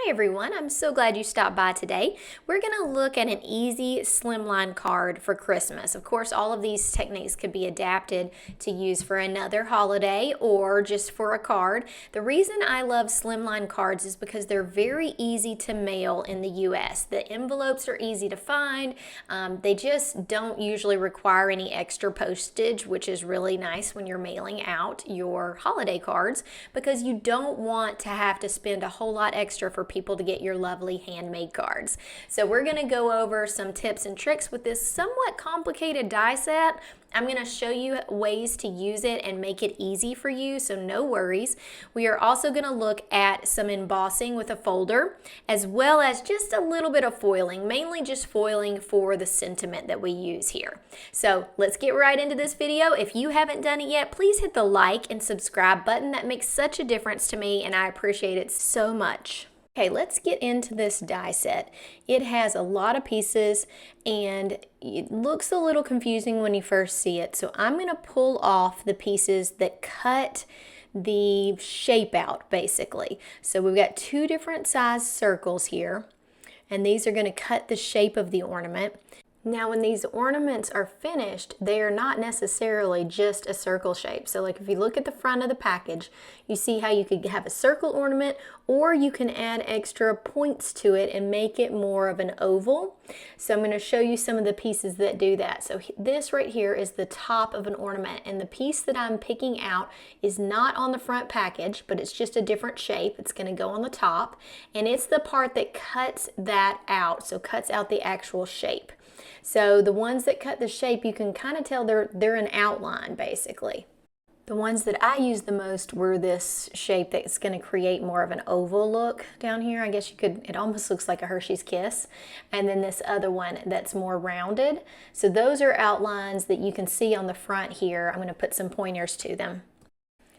Hi everyone, I'm so glad you stopped by today. We're going to look at an easy slimline card for Christmas. Of course, all of these techniques could be adapted to use for another holiday or just for a card. The reason I love slimline cards is because they're very easy to mail in the US. The envelopes are easy to find. They just don't usually require any extra postage, which is really nice when you're mailing out your holiday cards because you don't want to have to spend a whole lot extra for people to get your lovely handmade cards. So we're going to go over some tips and tricks with this somewhat complicated die set. I'm going to show you ways to use it and make it easy for you, so no worries. We are also going to look at some embossing with a folder, as well as just a little bit of foiling, mainly just foiling for the sentiment that we use here. So let's get right into this video. If you haven't done it yet, please hit the like and subscribe button. That makes such a difference to me, and I appreciate it so much. Okay, let's get into this die set. It has a lot of pieces and it looks a little confusing when you first see it. So I'm going to pull off the pieces that cut the shape out basically. So we've got two different size circles here and these are going to cut the shape of the ornament. Now when these ornaments are finished, they are not necessarily just a circle shape. So like if you look at the front of the package, you see how you could have a circle ornament or you can add extra points to it and make it more of an oval. So I'm going to show you some of the pieces that do that. So this right here is the top of an ornament and the piece that I'm picking out is not on the front package, but it's just a different shape. It's going to go on the top and it's the part that cuts that out, so cuts out the actual shape. So the ones that cut the shape, you can kind of tell they're an outline basically. The ones that I used the most were this shape that's going to create more of an oval look down here. I guess you could, it almost looks like a Hershey's Kiss. And then this other one that's more rounded. So those are outlines that you can see on the front here. I'm going to put some pointers to them.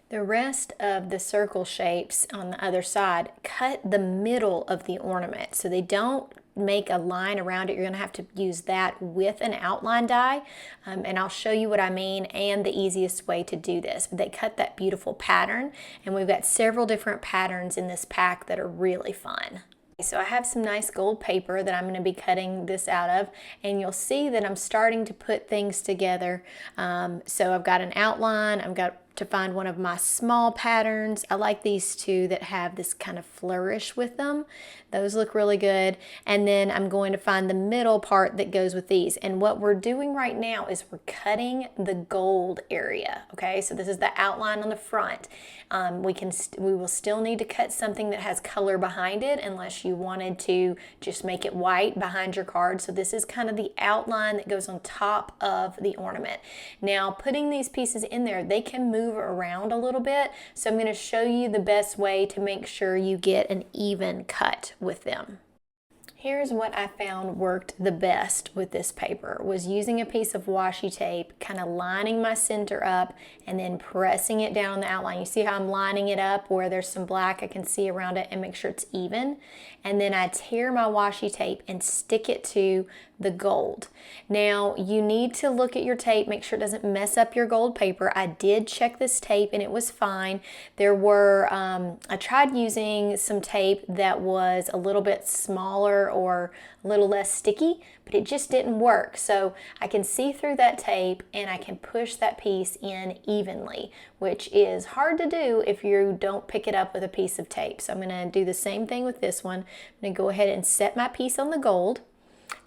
The rest of the circle shapes on the other side cut the middle of the ornament. So they don't make a line around it. You're going to have to use that with an outline die. And I'll show you what I mean and the easiest way to do this. But they cut that beautiful pattern. And we've got several different patterns in this pack that are really fun. So I have some nice gold paper that I'm going to be cutting this out of, and you'll see that I'm starting to put things together. So I've got an outline, I've got to find one of my small patterns. I like these two that have this kind of flourish with them. Those look really good. And then I'm going to find the middle part that goes with these. And what we're doing right now is we're cutting the gold area. Okay, so this is the outline on the front. We will still need to cut something that has color behind it unless you wanted to just make it white behind your card. So this is kind of the outline that goes on top of the ornament. Now putting these pieces in there, they can move around a little bit. So I'm going to show you the best way to make sure you get an even cut with them. Here's what I found worked the best with this paper, was using a piece of washi tape, kind of lining my center up and then pressing it down on the outline. You see how I'm lining it up where there's some black I can see around it and make sure it's even. And then I tear my washi tape and stick it to the gold. Now you need to look at your tape, make sure it doesn't mess up your gold paper. I did check this tape and it was fine. There were, I tried using some tape that was a little bit smaller or a little less sticky, but it just didn't work. So I can see through that tape and I can push that piece in evenly, which is hard to do if you don't pick it up with a piece of tape. So I'm going to do the same thing with this one. I'm going to go ahead and set my piece on the gold.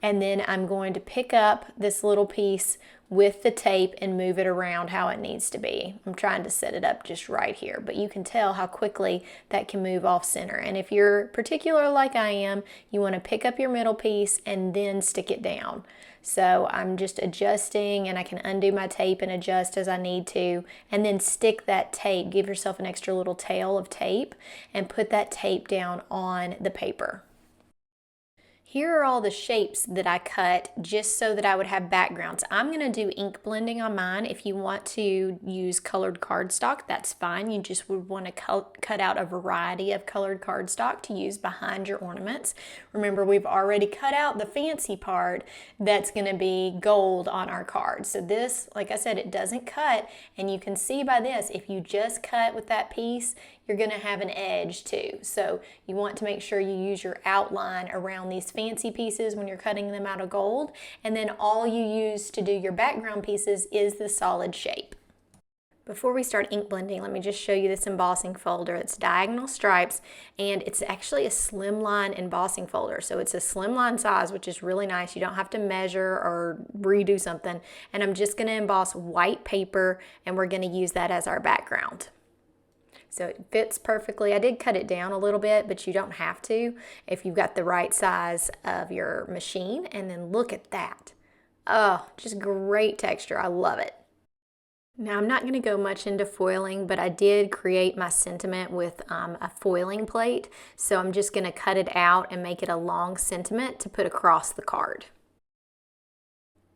And then I'm going to pick up this little piece with the tape and move it around how it needs to be. I'm trying to set it up just right here, but you can tell how quickly that can move off center. And if you're particular like I am, you want to pick up your middle piece and then stick it down. So I'm just adjusting and I can undo my tape and adjust as I need to, and then stick that tape, give yourself an extra little tail of tape and put that tape down on the paper. Here are all the shapes that I cut just so that I would have backgrounds. I'm going to do ink blending on mine. If you want to use colored cardstock, that's fine. You just would want to cut out a variety of colored cardstock to use behind your ornaments. Remember, we've already cut out the fancy part that's going to be gold on our card. So this, like I said, it doesn't cut, and you can see by this, if you just cut with that piece, you're going to have an edge too. So you want to make sure you use your outline around these fancy pieces when you're cutting them out of gold, and then all you use to do your background pieces is the solid shape. Before we start ink blending, let me just show you this embossing folder. It's diagonal stripes, and it's actually a slimline embossing folder. So it's a slimline size, which is really nice. You don't have to measure or redo something. And I'm just gonna emboss white paper, and we're gonna use that as our background. So it fits perfectly. I did cut it down a little bit, but you don't have to if you've got the right size of your machine. And then look at that. Oh, just great texture. I love it. Now I'm not going to go much into foiling, but I did create my sentiment with a foiling plate. So I'm just going to cut it out and make it a long sentiment to put across the card.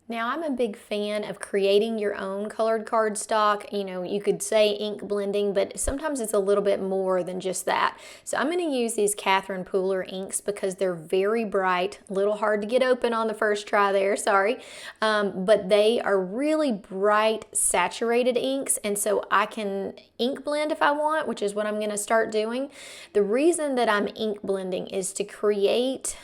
Now I'm a big fan of creating your own colored cardstock. You know, you could say ink blending, but sometimes it's a little bit more than just that. So I'm going to use these Catherine Pooler inks because they're very bright, a little hard to get open on the first try there, sorry. But they are really bright, saturated inks, and so I can ink blend if I want, which is what I'm going to start doing. The reason that I'm ink blending is to create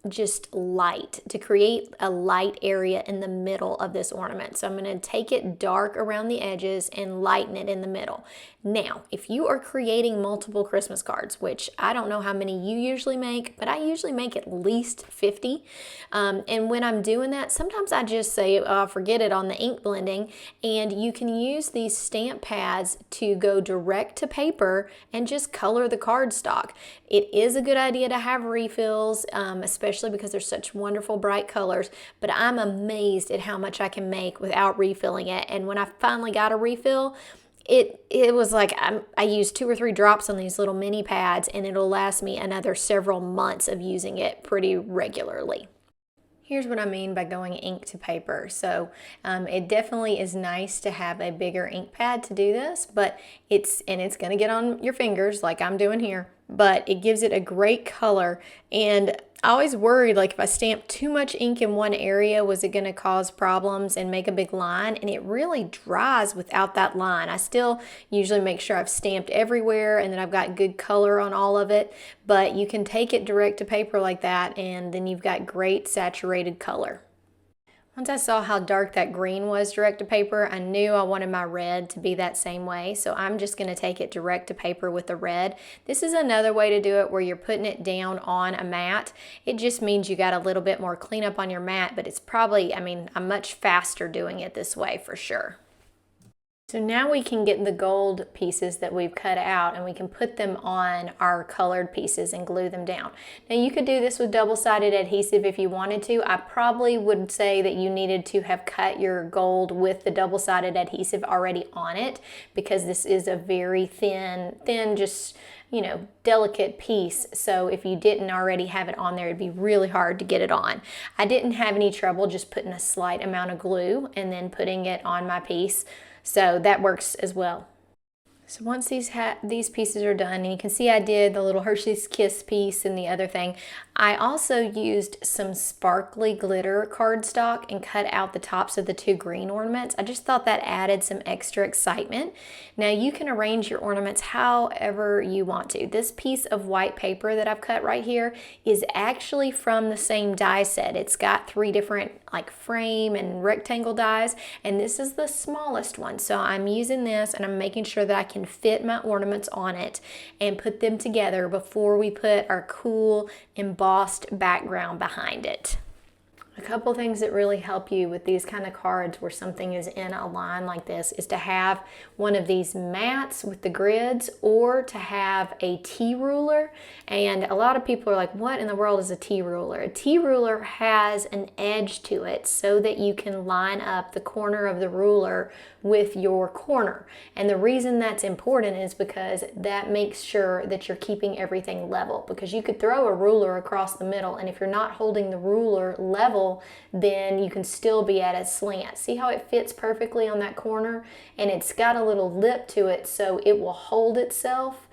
just light, to create a light area in the middle of this ornament. So I'm going to take it dark around the edges and lighten it in the middle. Now, if you are creating multiple Christmas cards, which I don't know how many you usually make, but I usually make at least 50. And when I'm doing that, sometimes I just say, forget it on the ink blending. And you can use these stamp pads to go direct to paper and just color the cardstock. It is a good idea to have refills, especially because they're such wonderful bright colors, but I'm amazed at how much I can make without refilling it. And when I finally got a refill, it was like I used 2 or 3 drops on these little mini pads, and it'll last me another several months of using it pretty regularly. Here's what I mean by going ink to paper. So it definitely is nice to have a bigger ink pad to do this, but it's going to get on your fingers like I'm doing here, but it gives it a great color. And I always worried, like, if I stamped too much ink in one area, was it going to cause problems and make a big line? And it really dries without that line. I still usually make sure I've stamped everywhere and that I've got good color on all of it, but you can take it direct to paper like that, and then you've got great saturated color. Once I saw how dark that green was direct to paper, I knew I wanted my red to be that same way. So I'm just going to take it direct to paper with the red. This is another way to do it where you're putting it down on a mat. It just means you got a little bit more cleanup on your mat, but it's probably, I mean, I'm much faster doing it this way for sure. So now we can get the gold pieces that we've cut out and we can put them on our colored pieces and glue them down. Now you could do this with double-sided adhesive if you wanted to. I probably would say that you needed to have cut your gold with the double-sided adhesive already on it, because this is a very thin, just, you know, delicate piece. So if you didn't already have it on there, it'd be really hard to get it on. I didn't have any trouble just putting a slight amount of glue and then putting it on my piece. So that works as well. So once these pieces are done, and you can see I did the little Hershey's Kiss piece and the other thing, I also used some sparkly glitter cardstock and cut out the tops of the 2 green ornaments. I just thought that added some extra excitement. Now you can arrange your ornaments however you want to. This piece of white paper that I've cut right here is actually from the same die set. It's got 3 different like frame and rectangle dies, and this is the smallest one. So I'm using this and I'm making sure that I can fit my ornaments on it and put them together before we put our cool embossed background behind it. A couple things that really help you with these kind of cards where something is in a line like this is to have one of these mats with the grids, or to have a T-ruler. And a lot of people are like, what in the world is a T-ruler? A T-ruler has an edge to it so that you can line up the corner of the ruler with your corner. And the reason that's important is because that makes sure that you're keeping everything level, because you could throw a ruler across the middle, and if you're not holding the ruler level, then you can still be at a slant. See how it fits perfectly on that corner? And it's got a little lip to it, so it will hold itself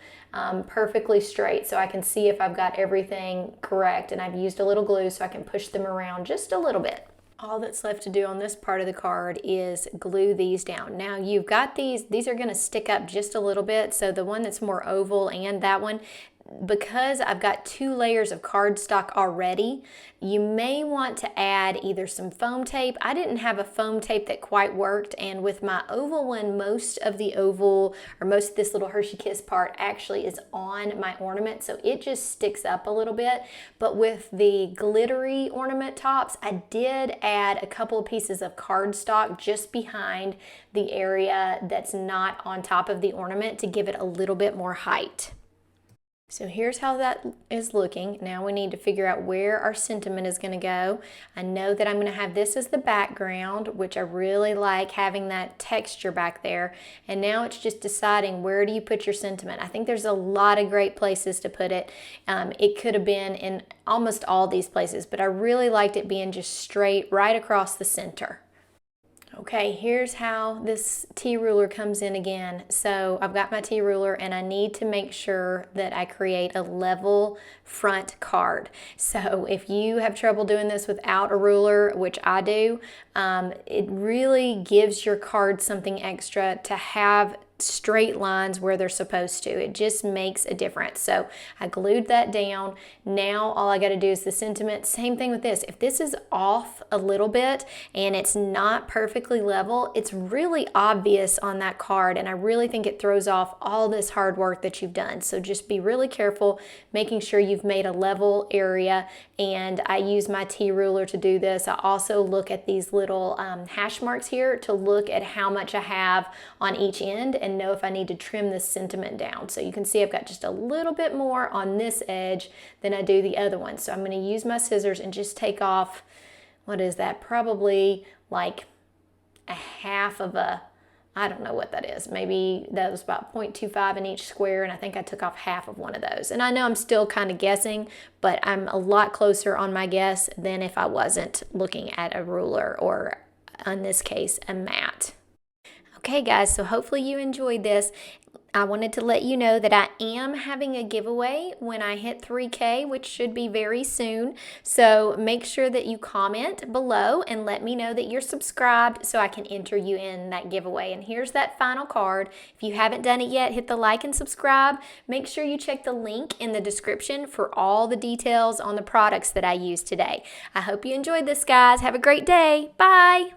perfectly straight. So I can see if I've got everything correct, and I've used a little glue so I can push them around just a little bit. All that's left to do on this part of the card is glue these down. Now you've got these are going to stick up just a little bit, so the one that's more oval and that one, because I've got 2 layers of cardstock already, you may want to add either some foam tape. I didn't have a foam tape that quite worked, and with my oval one, most of the oval, or most of this little Hershey Kiss part actually is on my ornament, so it just sticks up a little bit. But with the glittery ornament tops, I did add a couple of pieces of cardstock just behind the area that's not on top of the ornament to give it a little bit more height. So here's how that is looking. Now we need to figure out where our sentiment is going to go. I know that I'm going to have this as the background, which I really like having that texture back there. And now it's just deciding, where do you put your sentiment? I think there's a lot of great places to put it. It could have been in almost all these places, but I really liked it being just straight right across the center. Okay, here's how this T-ruler comes in again. So I've got my T-ruler and I need to make sure that I create a level front card. So if you have trouble doing this without a ruler, which I do, it really gives your card something extra to have straight lines where they're supposed to. It just makes a difference. So I glued that down. Now all I got to do is the sentiment. Same thing with this. If this is off a little bit and it's not perfectly level, it's really obvious on that card, and I really think it throws off all this hard work that you've done. So just be really careful making sure you've made a level area, and I use my T-ruler to do this. I also look at these little hash marks here to look at how much I have on each end and know if I need to trim this sentiment down. So you can see I've got just a little bit more on this edge than I do the other one. So I'm going to use my scissors and just take off, what is that, probably like a half of a, I don't know what that is. Maybe that was about 0.25 in each square, and I think I took off half of one of those. And I know I'm still kind of guessing, but I'm a lot closer on my guess than if I wasn't looking at a ruler or, in this case, a mat. Okay guys, so hopefully you enjoyed this. I wanted to let you know that I am having a giveaway when I hit 3K, which should be very soon. So make sure that you comment below and let me know that you're subscribed so I can enter you in that giveaway. And here's that final card. If you haven't done it yet, hit the like and subscribe. Make sure you check the link in the description for all the details on the products that I used today. I hope you enjoyed this, guys. Have a great day. Bye.